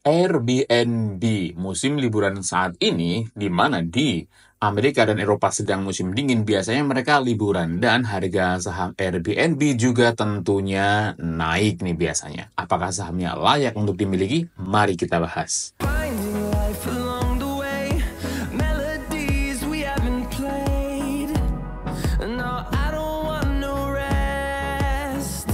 Airbnb, musim liburan saat ini, di mana di Amerika dan Eropa sedang musim dingin, biasanya mereka liburan dan harga saham Airbnb juga tentunya naik nih biasanya. Apakah sahamnya layak untuk dimiliki? Mari kita bahas. Finding life along the way, melodies we haven't played. No, I don't want no rest.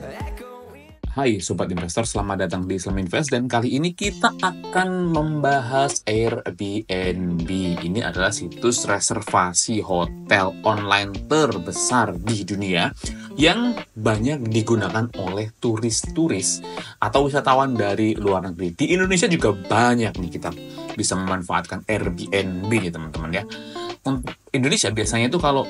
Echoing. Hai Sobat Investor, selamat datang di Islam Invest dan kali ini kita akan membahas Airbnb. Ini adalah situs reservasi hotel online terbesar di dunia yang banyak digunakan oleh turis-turis atau wisatawan dari luar negeri. Di Indonesia juga banyak nih kita bisa memanfaatkan Airbnb nih teman-teman ya. Untuk Indonesia biasanya itu kalau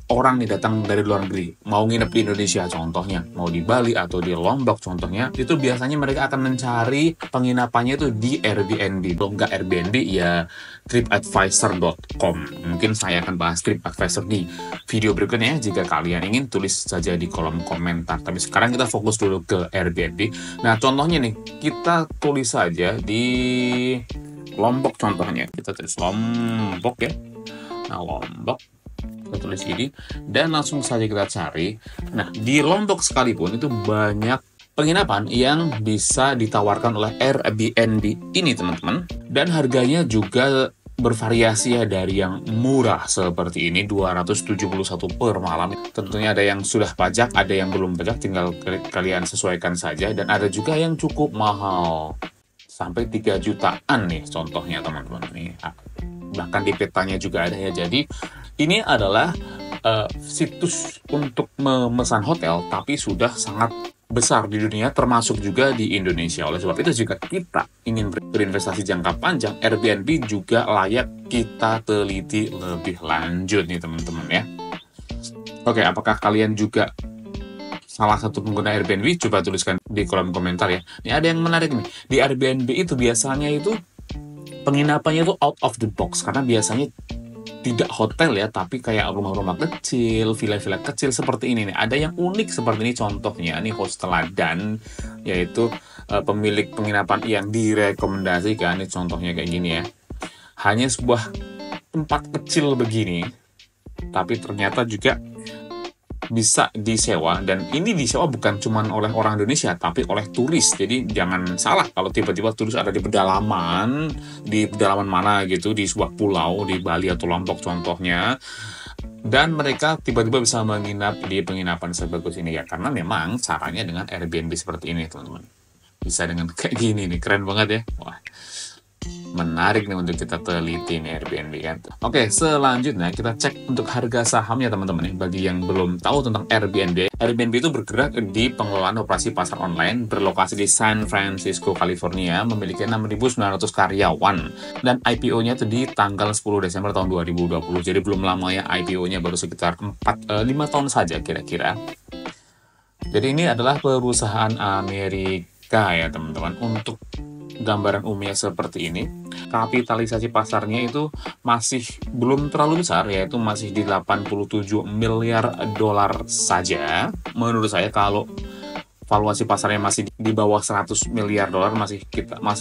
orang nih datang dari luar negeri, mau nginep di Indonesia contohnya, mau di Bali atau di Lombok contohnya, itu biasanya mereka akan mencari penginapannya itu di Airbnb. Kalau nggak Airbnb, ya tripadvisor.com. Mungkin saya akan bahas TripAdvisor di video berikutnya jika kalian ingin tulis saja di kolom komentar. Tapi sekarang kita fokus dulu ke Airbnb. Nah, contohnya nih, kita tulis saja di Lombok contohnya. Kita tulis Lombok ya. Nah, Lombok. Kita tulis ini dan langsung saja kita cari. Nah, di Lombok sekalipun itu banyak penginapan yang bisa ditawarkan oleh Airbnb ini teman-teman, dan harganya juga bervariasi ya, dari yang murah seperti ini 271 per malam. Tentunya ada yang sudah pajak, ada yang belum pajak, tinggal kalian sesuaikan saja, dan ada juga yang cukup mahal sampai 3 jutaan nih contohnya teman-teman nih. Bahkan di petanya juga ada ya. Jadi ini adalah situs untuk memesan hotel, tapi sudah sangat besar di dunia, termasuk juga di Indonesia. Oleh sebab itu, jika kita ingin berinvestasi jangka panjang, Airbnb juga layak kita teliti lebih lanjut nih teman-teman ya. Oke, apakah kalian juga salah satu pengguna Airbnb? Coba tuliskan di kolom komentar ya. Ini ada yang menarik nih. Di Airbnb itu biasanya itu penginapannya itu out of the box, karena biasanya tidak hotel ya, tapi kayak rumah-rumah kecil, villa-villa kecil seperti ini nih. Ada yang unik seperti ini contohnya, ini Hosteladan, yaitu pemilik penginapan yang direkomendasikan. Ini contohnya kayak gini ya. Hanya sebuah tempat kecil begini, tapi ternyata juga bisa disewa, dan ini disewa bukan cuma oleh orang Indonesia tapi oleh turis. Jadi jangan salah kalau tiba-tiba turis ada di pedalaman mana gitu, di sebuah pulau di Bali atau Lombok contohnya, dan mereka tiba-tiba bisa menginap di penginapan sebagus ini ya, karena memang caranya dengan Airbnb seperti ini teman-teman. Bisa dengan kayak gini nih, keren banget ya. Wah, menarik nih untuk kita teliti nih Airbnb kan. Oke, selanjutnya kita cek untuk harga sahamnya teman-teman nih. Bagi yang belum tahu tentang Airbnb, Airbnb itu bergerak di pengelolaan operasi pasar online, berlokasi di San Francisco, California, memiliki 6.900 karyawan, dan IPO-nya itu di tanggal 10 Desember tahun 2020. Jadi belum lama ya, IPO-nya baru sekitar 5 tahun saja kira-kira. Jadi ini adalah perusahaan Amerika ya teman-teman. Untuk gambaran umumnya seperti ini. Kapitalisasi pasarnya itu masih belum terlalu besar, yaitu masih di 87 miliar dolar saja. Menurut saya kalau valuasi pasarnya masih di bawah 100 miliar dolar, masih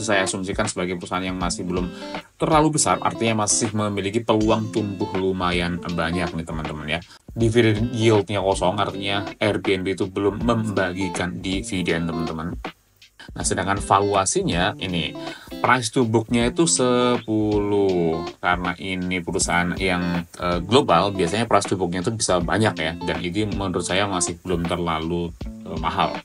saya asumsikan sebagai perusahaan yang masih belum terlalu besar, artinya masih memiliki peluang tumbuh lumayan banyak nih teman-teman ya. Dividend yield-nya kosong, artinya Airbnb itu belum membagikan dividen teman-teman. Nah, sedangkan valuasinya ini price to book-nya itu 10. Karena ini perusahaan yang global, biasanya price to book-nya itu bisa banyak ya, dan ini menurut saya masih belum terlalu mahal.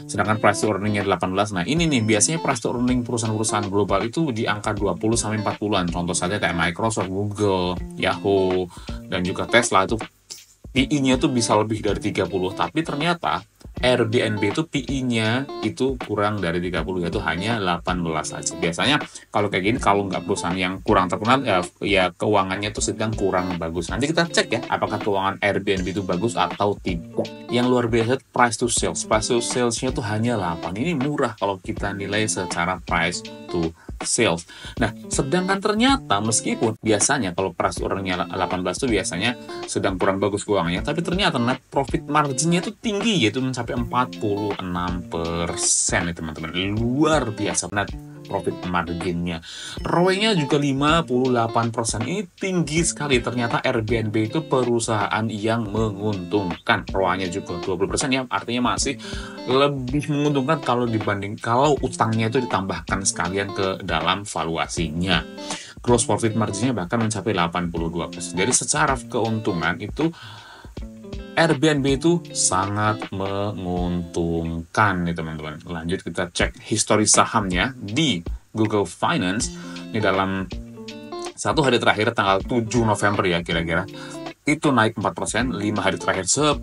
Sedangkan price to earning-nya 18. Nah, ini nih biasanya price to earning perusahaan-perusahaan global itu di angka 20 sampai 40-an. Contoh saja kayak Microsoft, Google, Yahoo, dan juga Tesla itu PI-nya tuh bisa lebih dari 30, tapi ternyata Airbnb itu PI-nya itu kurang dari 30, yaitu hanya 18 saja. Biasanya kalau kayak gini, kalau nggak perusahaan yang kurang terkenal, ya keuangannya itu sedang kurang bagus. Nanti kita cek ya, apakah keuangan Airbnb itu bagus atau tidak. Yang luar biasa, price to sales. Price to sales-nya itu hanya 8. Ini murah kalau kita nilai secara price to sales. Nah, sedangkan ternyata meskipun biasanya kalau price to earning-nya 18 itu biasanya sedang kurang bagus keuangannya, tapi ternyata net profit margin-nya itu tinggi, yaitu mencapai mencapai 46% nih teman-teman. Luar biasa net profit marginnya. ROE-nya juga 58%. Ini tinggi sekali. Ternyata Airbnb itu perusahaan yang menguntungkan. ROA-nya juga 20% ya, artinya masih lebih menguntungkan kalau utangnya itu ditambahkan sekalian ke dalam valuasinya. Gross profit marginnya bahkan mencapai 82%. Jadi secara keuntungan itu Airbnb itu sangat menguntungkan nih teman-teman. Lanjut kita cek histori sahamnya di Google Finance. Ini dalam satu hari terakhir tanggal 7 November ya kira-kira. Itu naik 4%, 5 hari terakhir 10%, 1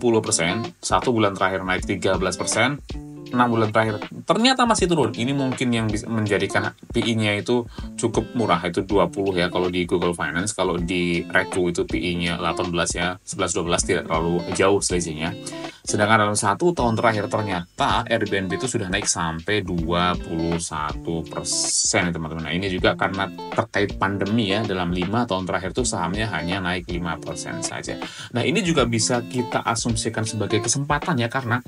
bulan terakhir naik 13%, 6 bulan terakhir ternyata masih turun. Ini mungkin yang bisa menjadikan PI-nya itu cukup murah, itu 20 ya kalau di Google Finance. Kalau di Reku itu PI-nya 18 ya, 11-12 tidak terlalu jauh selisihnya. Sedangkan dalam 1 tahun terakhir ternyata Airbnb itu sudah naik sampai 21% teman-teman. Nah ini juga karena terkait pandemi ya, dalam 5 tahun terakhir itu sahamnya hanya naik 5% saja. Nah ini juga bisa kita asumsikan sebagai kesempatan ya, karena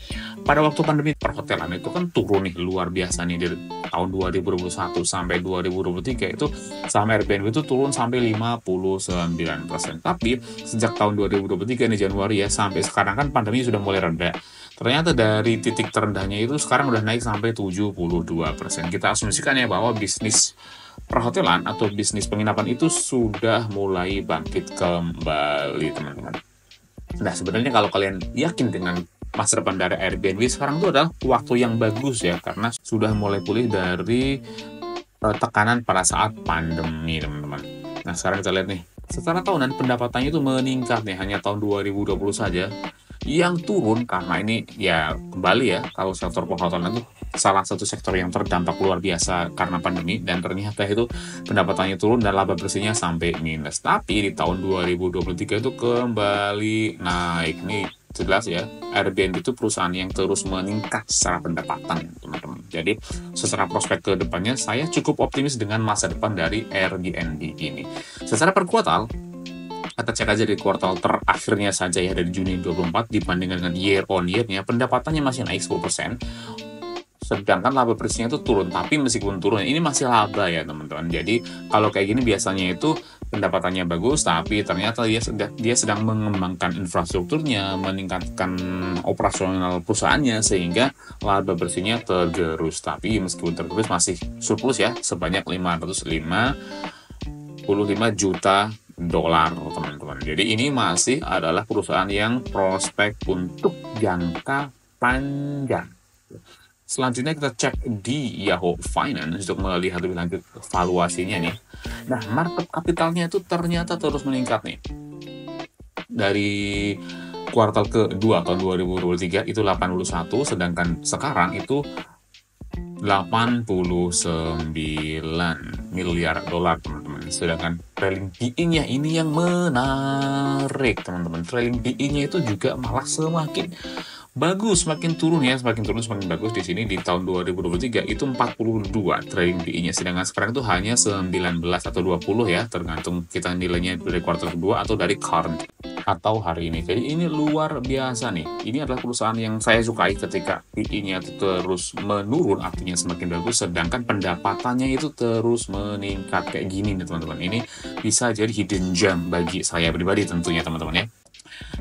pada waktu pandemi perhotelan itu kan turun nih luar biasa nih dari tahun 2021 sampai 2023 itu saham Airbnb itu turun sampai 59%. Tapi sejak tahun 2023 ini Januari ya sampai sekarang kan pandemi sudah mulai reda. Ternyata dari titik terendahnya itu sekarang udah naik sampai 72%. Kita asumsikan ya bahwa bisnis perhotelan atau bisnis penginapan itu sudah mulai bangkit kembali teman-teman. Nah sebenarnya kalau kalian yakin dengan masa depan dari Airbnb sekarang itu adalah waktu yang bagus ya, karena sudah mulai pulih dari tekanan pada saat pandemi teman-teman. Nah sekarang kita lihat nih, secara tahunan pendapatannya itu meningkat nih, hanya tahun 2020 saja yang turun karena ini ya kembali ya, kalau sektor perhotelan itu salah satu sektor yang terdampak luar biasa karena pandemi, dan ternyata itu pendapatannya turun dan laba bersihnya sampai minus. Tapi di tahun 2023 itu kembali naik nih, jelas ya, Airbnb itu perusahaan yang terus meningkat secara pendapatan teman-teman. Jadi secara prospek ke depannya saya cukup optimis dengan masa depan dari Airbnb ini. Secara per kuartal, kita cek aja di kuartal terakhirnya saja ya, dari Juni 24 dibandingkan dengan year on year-nya pendapatannya masih naik 10%. Sedangkan laba bersihnya itu turun, tapi meskipun turun ini masih laba ya teman-teman. Jadi kalau kayak gini biasanya itu pendapatannya bagus, tapi ternyata dia sedang mengembangkan infrastrukturnya, meningkatkan operasional perusahaannya, sehingga laba bersihnya tergerus. Tapi meskipun tergerus masih surplus ya, sebanyak 555 juta dolar teman-teman. Jadi ini masih adalah perusahaan yang prospek untuk jangka panjang. Selanjutnya kita cek di Yahoo Finance untuk melihat lebih lanjut valuasinya nih. Nah, market kapitalnya itu ternyata terus meningkat nih. Dari kuartal kedua tahun 2023 itu 81, sedangkan sekarang itu 89 miliar dolar teman-teman. Sedangkan trailing PE-nya ini yang menarik teman-teman. Trailing PE-nya itu juga malah semakin bagus, semakin turun ya, semakin turun semakin bagus. Di sini di tahun 2023 itu 42 trading PE-nya, sedangkan sekarang itu hanya 19 atau 20 ya, tergantung kita nilainya dari kuartal kedua atau dari current atau hari ini. Jadi ini luar biasa nih. Ini adalah perusahaan yang saya sukai ketika PE-nya itu terus menurun, artinya semakin bagus, sedangkan pendapatannya itu terus meningkat kayak gini nih teman-teman. Ini bisa jadi hidden gem bagi saya pribadi tentunya teman-teman ya.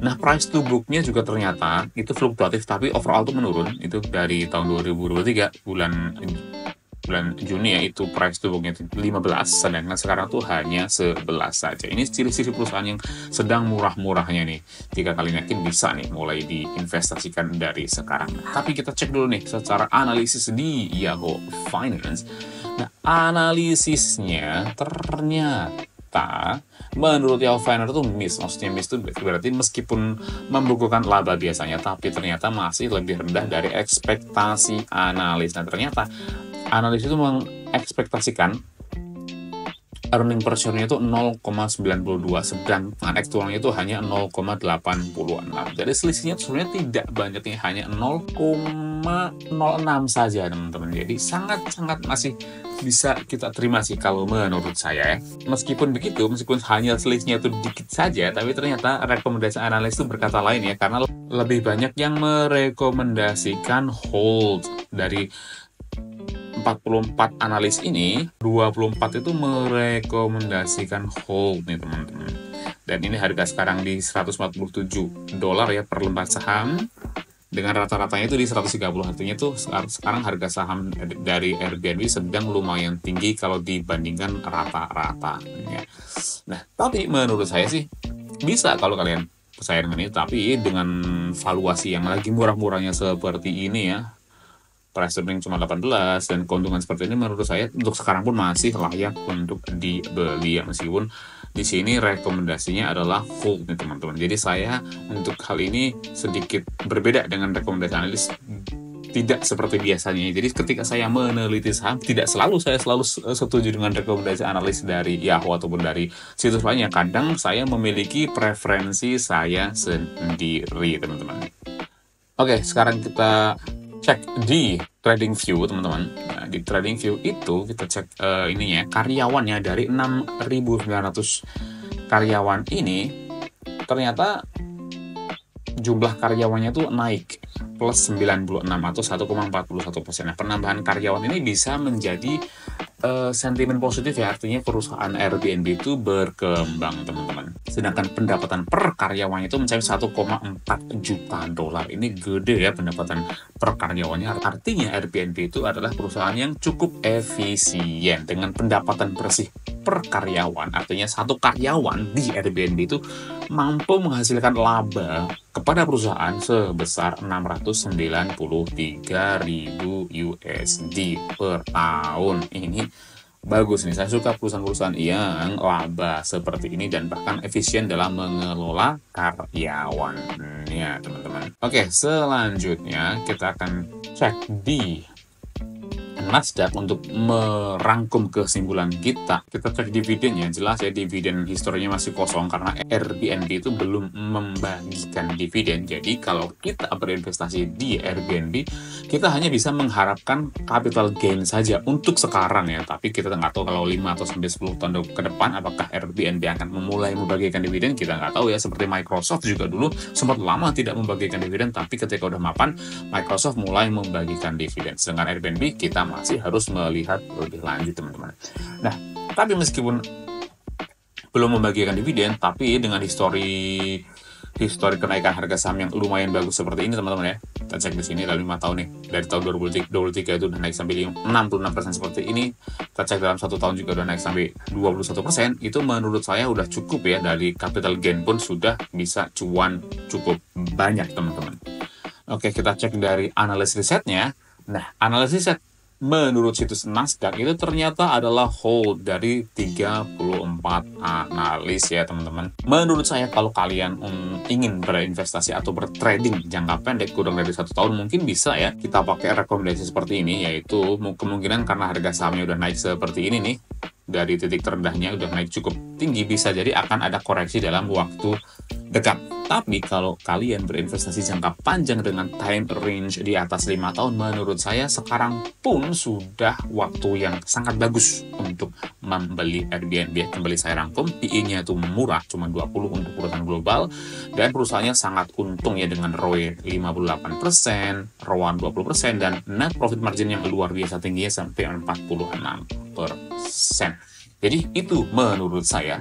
Nah, price to book-nya juga ternyata itu fluktuatif, tapi overall itu menurun. Itu dari tahun 2023 bulan Juni ya, itu price to book-nya 15, sedangkan sekarang tuh hanya 11 saja. Ini ciri-ciri perusahaan yang sedang murah-murahnya nih. Jika kalian yakin bisa nih mulai diinvestasikan dari sekarang. Tapi kita cek dulu nih secara analisis di Yahoo Finance. Nah, analisisnya ternyata menurut Yahoo Finance itu miss. Maksudnya miss itu berarti meskipun membukukan laba biasanya, tapi ternyata masih lebih rendah dari ekspektasi analis. Nah ternyata analis itu mengekspektasikan earning per share-nya itu 0,92, sedangkan aktualnya itu hanya 0,86. Jadi selisihnya sebenarnya tidak banyak nih, hanya 0,06 saja teman-teman. Jadi sangat-sangat masih bisa kita terima sih kalau menurut saya ya. Meskipun begitu, meskipun hanya selisihnya itu dikit saja, tapi ternyata rekomendasi analis itu berkata lain ya, karena lebih banyak yang merekomendasikan hold. Dari 44 analis ini, 24 itu merekomendasikan hold nih teman-teman. Dan ini harga sekarang di $147 ya per lembar saham. Dengan rata-ratanya itu di 130, artinya tuh sekarang harga saham dari Airbnb sedang lumayan tinggi kalau dibandingkan rata-rata ya. Nah, tapi menurut saya sih bisa kalau kalian percaya dengan ini, tapi dengan valuasi yang lagi murah-murahnya seperti ini ya, price earning cuma 18 dan keuntungan seperti ini, menurut saya untuk sekarang pun masih layak untuk dibeli ya, meskipun di sini rekomendasinya adalah hold nih teman-teman. Jadi saya untuk hal ini sedikit berbeda dengan rekomendasi analis, tidak seperti biasanya. Jadi ketika saya meneliti saham, tidak selalu saya setuju dengan rekomendasi analis dari Yahoo ataupun dari situs lainnya. Kadang saya memiliki preferensi saya sendiri teman-teman. Oke, sekarang kita cek di TradingView teman-teman. Nah, di TradingView itu kita cek ininya karyawannya. Dari 6.900 karyawan ini ternyata jumlah karyawannya tuh naik plus 96 atau 1,41%. Nah, penambahan karyawan ini bisa menjadi sentimen positif ya, artinya perusahaan Airbnb itu berkembang teman-teman. Sedangkan pendapatan per karyawannya itu mencapai $1,4 juta. Ini gede ya pendapatan per karyawannya. Artinya Airbnb itu adalah perusahaan yang cukup efisien dengan pendapatan bersih per karyawan. Artinya satu karyawan di Airbnb itu mampu menghasilkan laba kepada perusahaan sebesar $693.000 per tahun. Ini bagus nih, saya suka perusahaan-perusahaan yang laba seperti ini dan bahkan efisien dalam mengelola karyawannya teman-teman. Oke, selanjutnya kita akan cek di Nasdaq untuk merangkum kesimpulan kita. Kita cek dividennya, jelas ya dividen historinya masih kosong karena Airbnb itu belum membagikan dividen. Jadi kalau kita berinvestasi di Airbnb, kita hanya bisa mengharapkan capital gain saja untuk sekarang ya. Tapi kita nggak tahu kalau 5 atau sampai 10 tahun ke depan apakah Airbnb akan memulai membagikan dividen, kita nggak tahu ya. Seperti Microsoft juga dulu sempat lama tidak membagikan dividen, tapi ketika udah mapan Microsoft mulai membagikan dividen. Sedangkan Airbnb kita masih harus melihat lebih lanjut teman-teman. Nah, tapi meskipun belum membagikan dividen, tapi dengan histori kenaikan harga saham yang lumayan bagus seperti ini teman-teman ya. Kita cek di sini dalam 5 tahun nih. Dari tahun 2023 itu udah naik sampai 66% seperti ini. Kita cek dalam 1 tahun juga udah naik sampai 21%. Itu menurut saya udah cukup ya, dari capital gain pun sudah bisa cuan cukup banyak teman-teman. Oke, kita cek dari analis risetnya. Nah, analis riset menurut situs Nasdaq itu ternyata adalah hold dari 34 analis ya teman-teman. Menurut saya kalau kalian ingin berinvestasi atau bertrading jangka pendek kurang dari 1 tahun, mungkin bisa ya kita pakai rekomendasi seperti ini, yaitu kemungkinan karena harga sahamnya udah naik seperti ini nih, dari titik terendahnya udah naik cukup tinggi, bisa jadi akan ada koreksi dalam waktu dekat. Tapi kalau kalian berinvestasi jangka panjang dengan time range di atas 5 tahun, menurut saya sekarang pun sudah waktu yang sangat bagus untuk membeli Airbnb. Kembali saya rangkum, PE-nya itu murah, cuma 20 untuk perusahaan global, dan perusahaannya sangat untung ya dengan ROE 58%, ROAN 20%, dan net profit margin yang luar biasa tingginya sampai 46%. Jadi itu menurut saya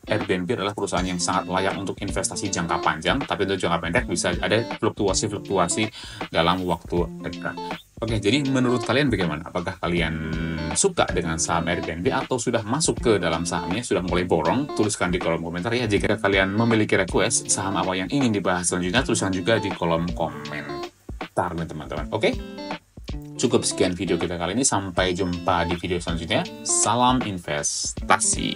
Airbnb adalah perusahaan yang sangat layak untuk investasi jangka panjang, tapi untuk jangka pendek bisa ada fluktuasi dalam waktu dekat. Oke, jadi menurut kalian bagaimana? Apakah kalian suka dengan saham Airbnb atau sudah masuk ke dalam sahamnya, sudah mulai borong? Tuliskan di kolom komentar ya. Jika kalian memiliki request saham apa yang ingin dibahas selanjutnya, tuliskan juga di kolom komentar nih teman-teman. Oke? Cukup sekian video kita kali ini, sampai jumpa di video selanjutnya. Salam investasi.